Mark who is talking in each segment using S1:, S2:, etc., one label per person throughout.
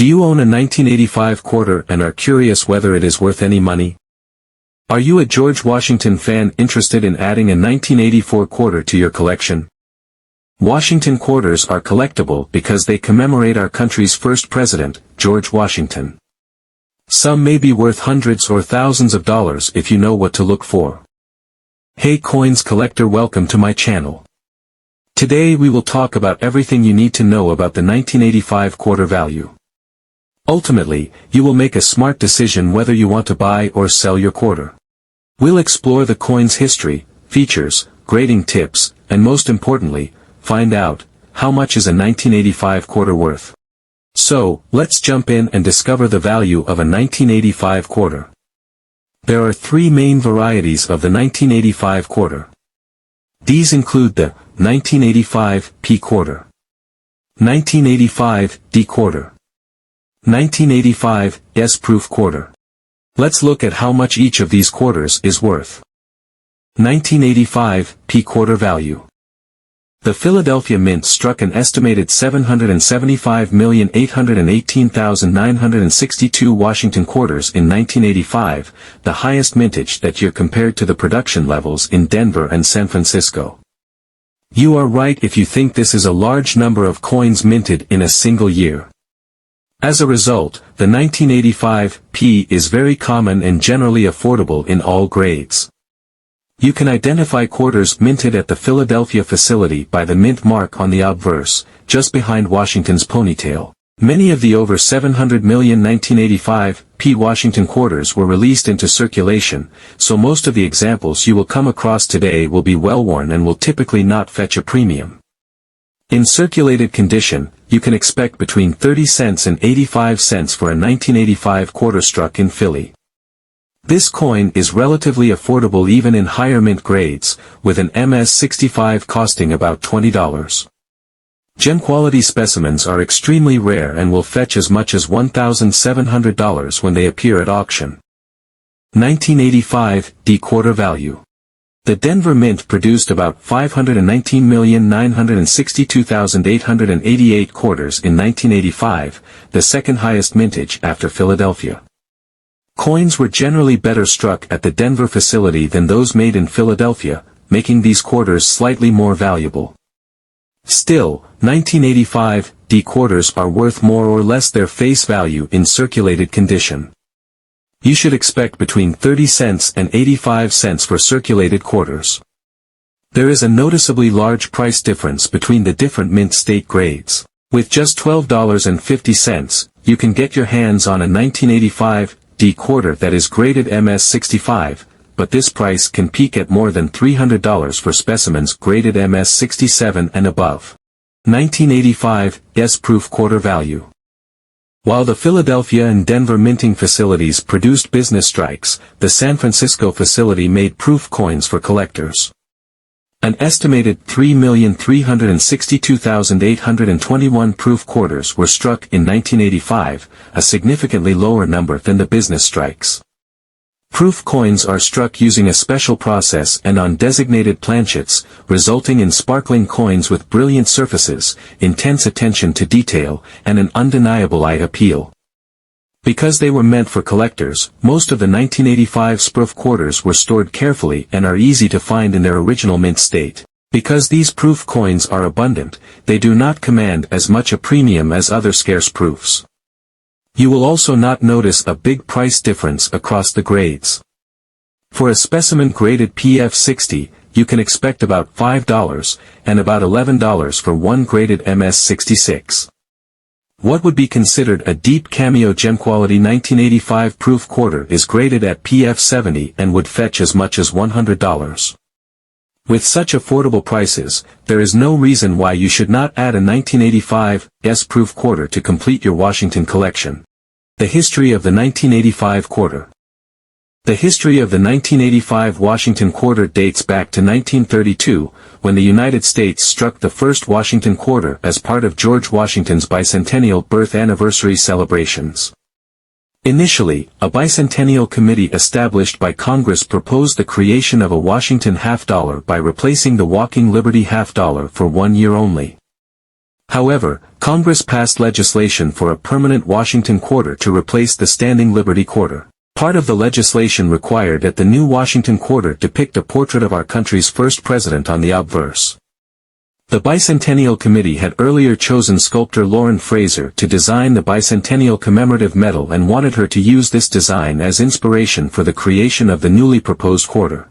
S1: Do you own a 1985 quarter and are curious whether it is worth any money? Are you a George Washington fan interested in adding a 1984 quarter to your collection? Washington quarters are collectible because they commemorate our country's first president, George Washington. Some may be worth hundreds or thousands of dollars if you know what to look for. Hey coins collector, welcome to my channel. Today we will talk about everything you need to know about the 1985 quarter value. Ultimately, you will make a smart decision whether you want to buy or sell your quarter. We'll explore the coin's history, features, grading tips, and most importantly, find out, how much is a 1985 quarter worth? So, let's jump in and discover the value of a 1985 quarter. There are three main varieties of the 1985 quarter. These include the 1985 P quarter, 1985 D quarter, 1985 S-proof quarter. Let's look at how much each of these quarters is worth. 1985 P quarter value. The Philadelphia Mint struck an estimated 775,818,962 Washington quarters in 1985, the highest mintage that year compared to the production levels in Denver and San Francisco. You are right if you think this is a large number of coins minted in a single year. As a result, the 1985 P is very common and generally affordable in all grades. You can identify quarters minted at the Philadelphia facility by the mint mark on the obverse, just behind Washington's ponytail. Many of the over 700 million 1985 P Washington quarters were released into circulation, so most of the examples you will come across today will be well-worn and will typically not fetch a premium. In circulated condition, you can expect between 30 cents and 85 cents for a 1985 quarter struck in Philly. This coin is relatively affordable even in higher mint grades, with an MS-65 costing about $20. Gem-quality specimens are extremely rare and will fetch as much as $1,700 when they appear at auction. 1985 D quarter value. The Denver Mint produced about 519,962,888 quarters in 1985, the second highest mintage after Philadelphia. Coins were generally better struck at the Denver facility than those made in Philadelphia, making these quarters slightly more valuable. Still, 1985 D quarters are worth more or less their face value in circulated condition. You should expect between 30 cents and 85 cents for circulated quarters. There is a noticeably large price difference between the different mint state grades. With just $12.50, you can get your hands on a 1985 D quarter that is graded MS-65, but this price can peak at more than $300 for specimens graded MS-67 and above. 1985 S-proof quarter value. While the Philadelphia and Denver minting facilities produced business strikes, the San Francisco facility made proof coins for collectors. An estimated 3,362,821 proof quarters were struck in 1985, a significantly lower number than the business strikes. Proof coins are struck using a special process and on designated planchets, resulting in sparkling coins with brilliant surfaces, intense attention to detail, and an undeniable eye appeal. Because they were meant for collectors, most of the 1985 sproof quarters were stored carefully and are easy to find in their original mint state. Because these proof coins are abundant, they do not command as much a premium as other scarce proofs. You will also not notice a big price difference across the grades. For a specimen graded PF60, you can expect about $5, and about $11 for one graded MS66. What would be considered a deep cameo gem quality 1985 proof quarter is graded at PF70 and would fetch as much as $100. With such affordable prices, there is no reason why you should not add a 1985 S-proof quarter to complete your Washington collection. The history of the 1985 quarter. The history of the 1985 Washington quarter dates back to 1932, when the United States struck the first Washington quarter as part of George Washington's bicentennial birth anniversary celebrations. Initially, a bicentennial committee established by Congress proposed the creation of a Washington half-dollar by replacing the walking Liberty half-dollar for 1 year only. However, Congress passed legislation for a permanent Washington quarter to replace the standing Liberty quarter. Part of the legislation required that the new Washington quarter depict a portrait of our country's first president on the obverse. The Bicentennial Committee had earlier chosen sculptor Lauren Fraser to design the Bicentennial Commemorative Medal and wanted her to use this design as inspiration for the creation of the newly proposed quarter.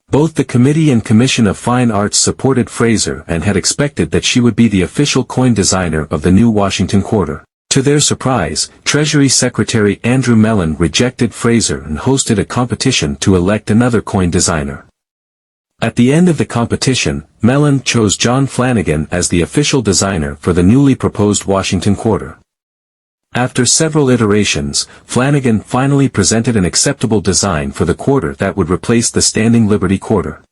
S1: Both the Committee and Commission of Fine Arts supported Fraser and had expected that she would be the official coin designer of the new Washington quarter. To their surprise, Treasury Secretary Andrew Mellon rejected Fraser and hosted a competition to elect another coin designer. At the end of the competition, Mellon chose John Flanagan as the official designer for the newly proposed Washington quarter. After several iterations, Flanagan finally presented an acceptable design for the quarter that would replace the standing Liberty quarter.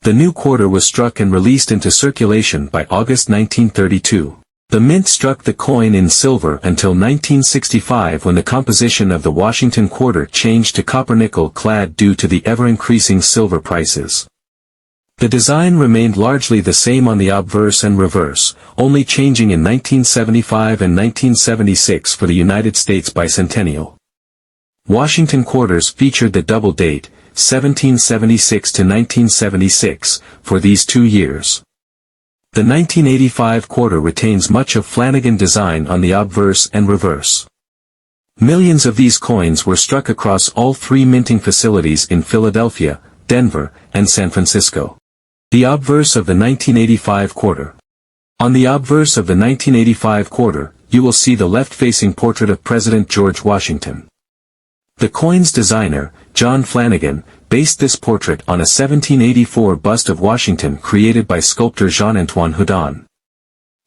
S1: The new quarter was struck and released into circulation by August 1932. The mint struck the coin in silver until 1965, when the composition of the Washington quarter changed to copper-nickel clad due to the ever-increasing silver prices. The design remained largely the same on the obverse and reverse, only changing in 1975 and 1976 for the United States bicentennial. Washington quarters featured the double date, 1776 to 1976, for these 2 years. The 1985 quarter retains much of Flanagan design on the obverse and reverse. Millions of these coins were struck across all 3 minting facilities in Philadelphia, Denver, and San Francisco. The obverse of the 1985 quarter. On the obverse of the 1985 quarter, you will see the left-facing portrait of President George Washington. The coin's designer, John Flanagan, based this portrait on a 1784 bust of Washington created by sculptor Jean-Antoine Houdon.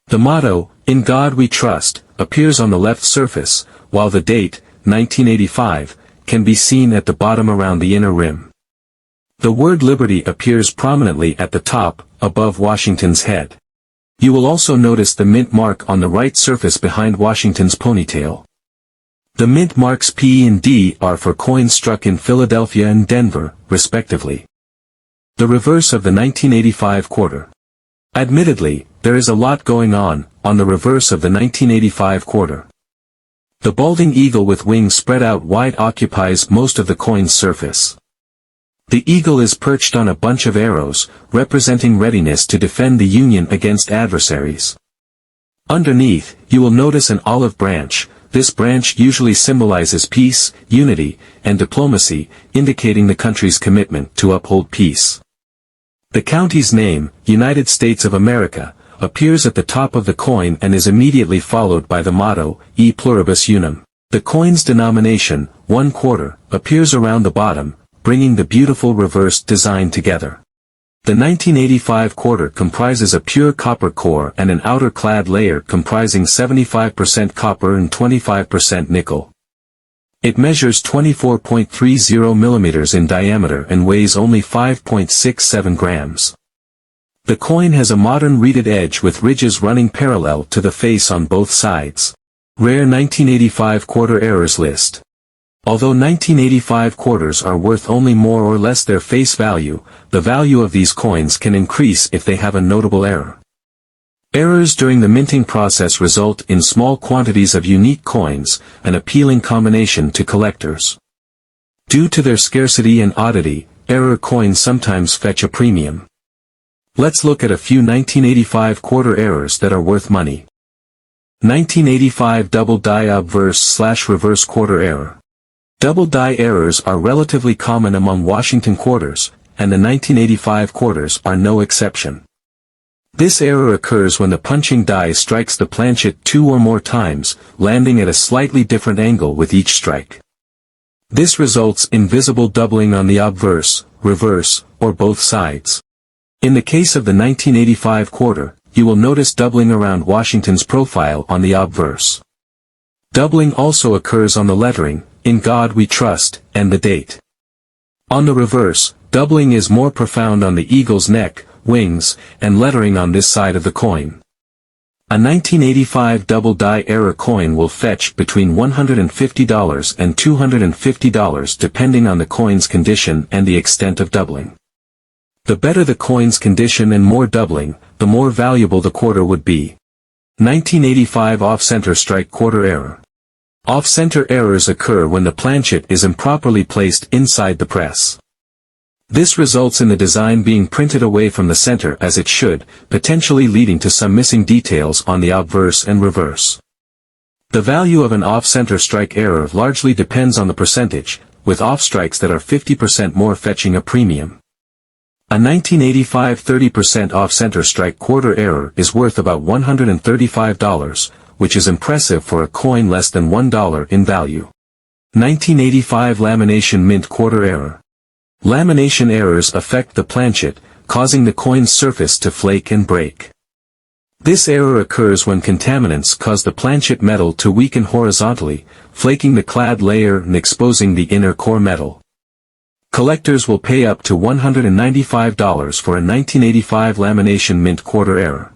S1: The motto, "In God We Trust," appears on the left surface, while the date, 1985, can be seen at the bottom around the inner rim. The word Liberty appears prominently at the top, above Washington's head. You will also notice the mint mark on the right surface behind Washington's ponytail. The mint marks P and D are for coins struck in Philadelphia and Denver, respectively. The reverse of the 1985 quarter. Admittedly, there is a lot going on the reverse of the 1985 quarter. The balding eagle with wings spread out wide occupies most of the coin's surface. The eagle is perched on a bunch of arrows, representing readiness to defend the Union against adversaries. Underneath, you will notice an olive branch. This branch usually symbolizes peace, unity, and diplomacy, indicating the country's commitment to uphold peace. The county's name, United States of America, appears at the top of the coin and is immediately followed by the motto, E Pluribus Unum. The coin's denomination, 1 quarter, appears around the bottom, bringing the beautiful reversed design together. The 1985 quarter comprises a pure copper core and an outer clad layer comprising 75% copper and 25% nickel. It measures 24.30 millimeters in diameter and weighs only 5.67 grams. The coin has a modern reeded edge with ridges running parallel to the face on both sides. Rare 1985 quarter errors list. Although 1985 quarters are worth only more or less their face value, the value of these coins can increase if they have a notable error. Errors during the minting process result in small quantities of unique coins, an appealing combination to collectors. Due to their scarcity and oddity, error coins sometimes fetch a premium. Let's look at a few 1985 quarter errors that are worth money. 1985 double die obverse/reverse quarter error. Double die errors are relatively common among Washington quarters, and the 1985 quarters are no exception. This error occurs when the punching die strikes the planchet 2 or more times, landing at a slightly different angle with each strike. This results in visible doubling on the obverse, reverse, or both sides. In the case of the 1985 quarter, you will notice doubling around Washington's profile on the obverse. Doubling also occurs on the lettering, "In God We Trust," and the date. On the reverse, doubling is more profound on the eagle's neck, wings, and lettering on this side of the coin. A 1985 double die error coin will fetch between $150 and $250 depending on the coin's condition and the extent of doubling. The better the coin's condition and more doubling, the more valuable the quarter would be. 1985 Off-center strike quarter error. Off-center errors occur when the planchet is improperly placed inside the press. This results in the design being printed away from the center as it should, potentially leading to some missing details on the obverse and reverse. The value of an off-center strike error largely depends on the percentage, with off-strikes that are 50% more fetching a premium. A 1985 30% off-center strike quarter error is worth about $135, which is impressive for a coin less than $1 in value. 1985 Lamination mint quarter error. Lamination errors affect the planchet, causing the coin's surface to flake and break. This error occurs when contaminants cause the planchet metal to weaken horizontally, flaking the clad layer and exposing the inner core metal. Collectors will pay up to $195 for a 1985 lamination mint quarter error.